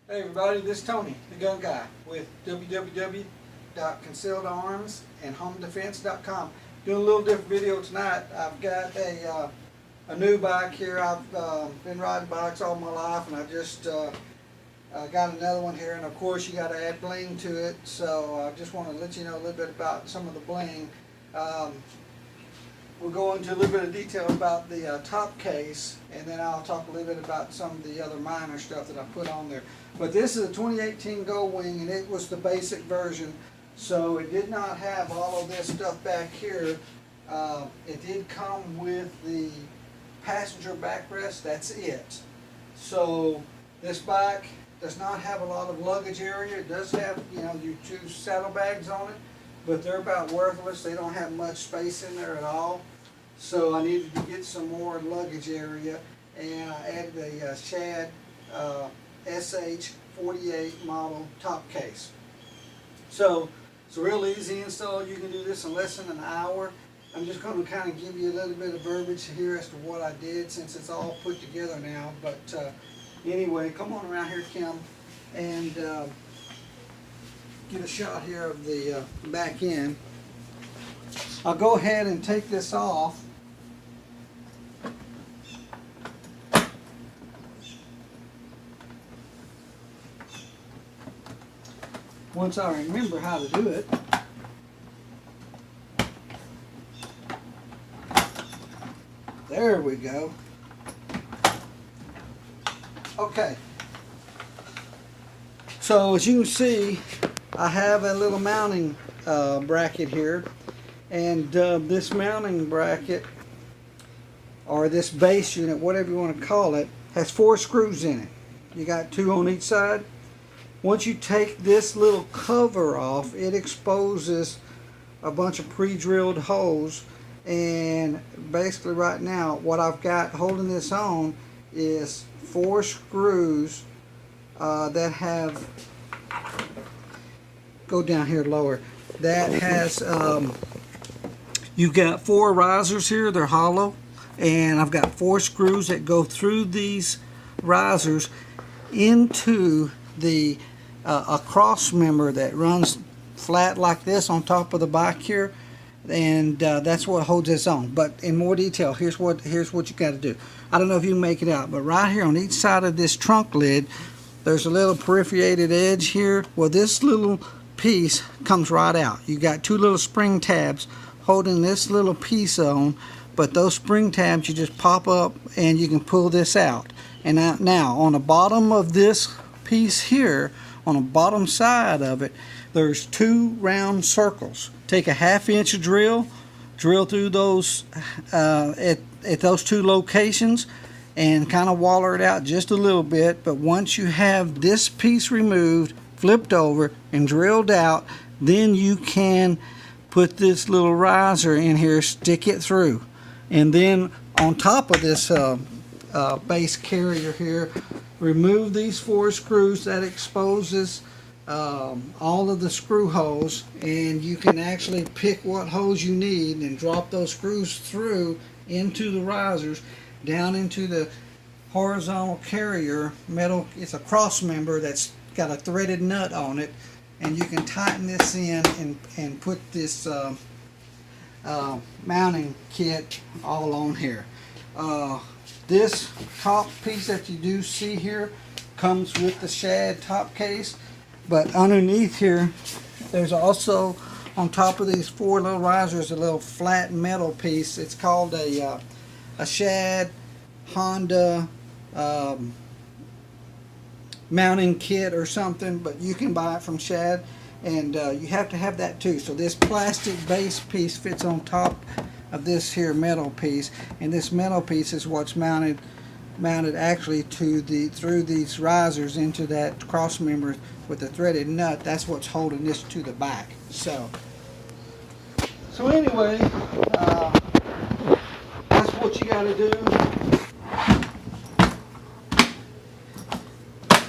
Hey everybody, this is Tony, the gun guy with www.concealedarmsandhomedefense.com. Doing a little different video tonight. I've got a new bike here. I've been riding bikes all my life, and I just got another one here. And of course, you got to add bling to it. So I just want to let you know a little bit about some of the bling. We'll go into a little bit of detail about the top case, and then I'll talk a little bit about some of the other minor stuff that I put on there. But this is a 2018 Goldwing, and it was the basic version, so it did not have all of this stuff back here. It did come with the passenger backrest, that's it. So this bike does not have a lot of luggage area. It does have, your two saddlebags on it, but they're about worthless. They don't have much space in there at all. So I needed to get some more luggage area, and I added a Shad SH48 model top case. So it's a real easy install. You can do this in less than an hour. I'm just going to kind of give you a little bit of verbiage here as to what I did, since it's all put together now. But anyway, come on around here, Kim, and get a shot here of the back end. I'll go ahead and take this off. Once I remember how to do it. There we go. Okay. So as you can see, I have a little mounting bracket here, and this mounting bracket, or this base unit, whatever you want to call it, has 4 screws in it. You got 2 on each side. Once you take this little cover off, it exposes a bunch of pre-drilled holes, and basically right now what I've got holding this on is 4 screws that have, go down here lower, that has you've got 4 risers here. They're hollow, and I've got 4 screws that go through these risers into the a cross member that runs flat like this on top of the bike here, and that's what holds this on. But in more detail, here's what you got to do. I don't know if you can make it out, but right here on each side of this trunk lid, there's a little perforated edge here. Well, this little piece comes right out. You got 2 little spring tabs holding this little piece on, but those spring tabs you just pop up and you can pull this out. And now on the bottom of this piece here, on the bottom side of it, there's 2 round circles. Take a 1/2 inch drill through those at those 2 locations, and kind of waller it out just a little bit. But once you have this piece removed, flipped over, and drilled out, then you can put this little riser in here, stick it through, and then on top of this base carrier here, remove these 4 screws. That exposes all of the screw holes, and you can actually pick what holes you need and drop those screws through into the risers, down into the horizontal carrier metal. It's a cross member that's got a threaded nut on it, and you can tighten this in and put this mounting kit all on here. This top piece that you do see here comes with the Shad top case, but underneath here there's also, on top of these 4 little risers, a little flat metal piece. It's called a Shad Honda mounting kit or something, but you can buy it from Shad, and you have to have that too. So this plastic base piece fits on top of this here metal piece, and this metal piece is what's mounted actually to through these risers into that cross member with the threaded nut. That's what's holding this to the back. So anyway, that's what you got to do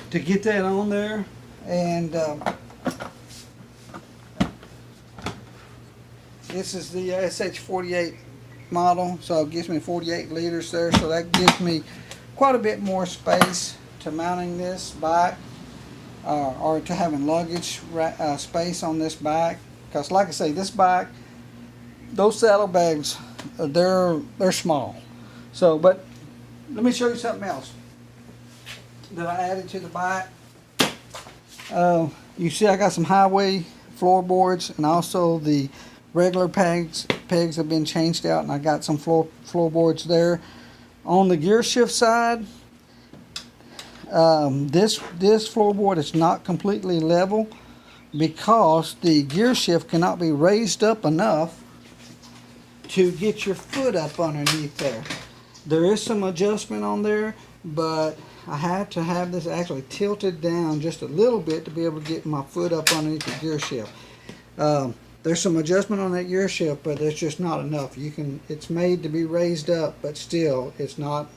to get that on there. And this is the SH48 model, so it gives me 48 liters there, so that gives me quite a bit more space to mounting this bike. or to having luggage space on this bike. Because like I say, this bike, those saddlebags, they're small. So, but let me show you something else that I added to the bike. You see I got some highway floorboards, and also the regular pegs have been changed out, and I got some floorboards there. On the gear shift side, this floorboard is not completely level because the gear shift cannot be raised up enough to get your foot up underneath there. There is some adjustment on there, but I had to have this actually tilted down just a little bit to be able to get my foot up underneath the gear shift. There's some adjustment on that gear shift, but there's just not enough. It's made to be raised up, but still, it's not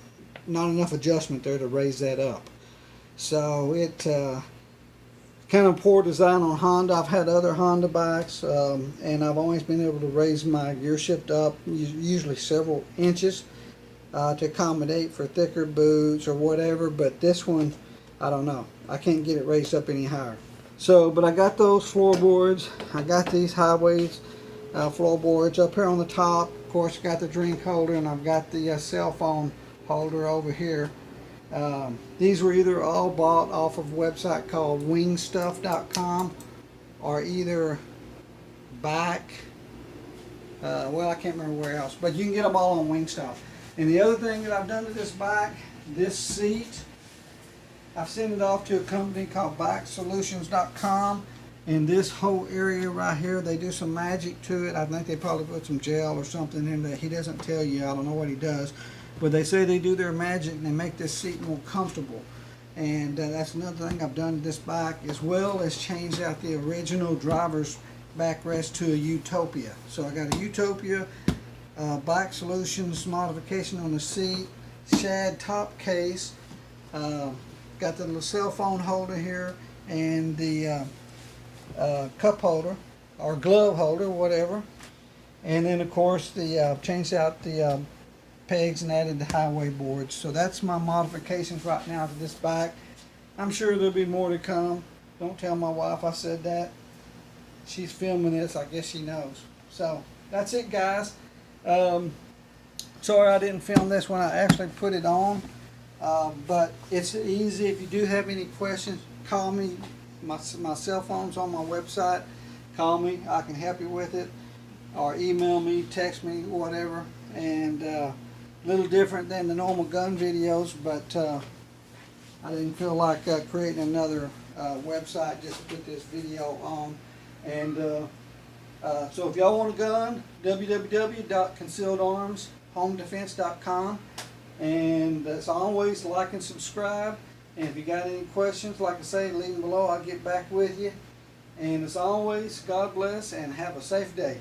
enough adjustment there to raise that up. So it kind of poor design on Honda. I've had other Honda bikes, and I've always been able to raise my gear shift up, usually several inches, to accommodate for thicker boots or whatever. But this one, I don't know. I can't get it raised up any higher. So, but I got those floorboards. I got these highways floorboards up here on the top. Of course, I got the drink holder, and I've got the cell phone holder over here. These were either all bought off of a website called wingstuff.com or either back, well, I can't remember where else, but you can get them all on Wingstuff. And the other thing that I've done to this bike, this seat, I've sent it off to a company called bikesolutions.com. And this whole area right here, they do some magic to it. I think they probably put some gel or something in there. He doesn't tell you. I don't know what he does. But they say they do their magic and they make this seat more comfortable. And that's another thing I've done to this bike, as well as changed out the original driver's backrest to a Utopia. So I got a Utopia, Bike Solutions modification on the seat, Shad top case, got the little cell phone holder here, and the cup holder or glove holder, whatever. And then of course the changed out the pegs and added the highway boards. So that's my modifications right now to this bike. I'm sure there'll be more to come. Don't tell my wife I said that. She's filming this. I guess she knows. So that's it, guys. Sorry I didn't film this when I actually put it on, but it's easy. If you do have any questions, call me. My cell phone's on my website. Call me. I can help you with it, or email me, text me, whatever. And a little different than the normal gun videos, but I didn't feel like creating another website just to put this video on. And so if y'all want a gun, www.concealedarmshomedefense.com. And as always, like and subscribe. And if you got any questions, like I say, leave them below. I'll get back with you. And as always, God bless and have a safe day.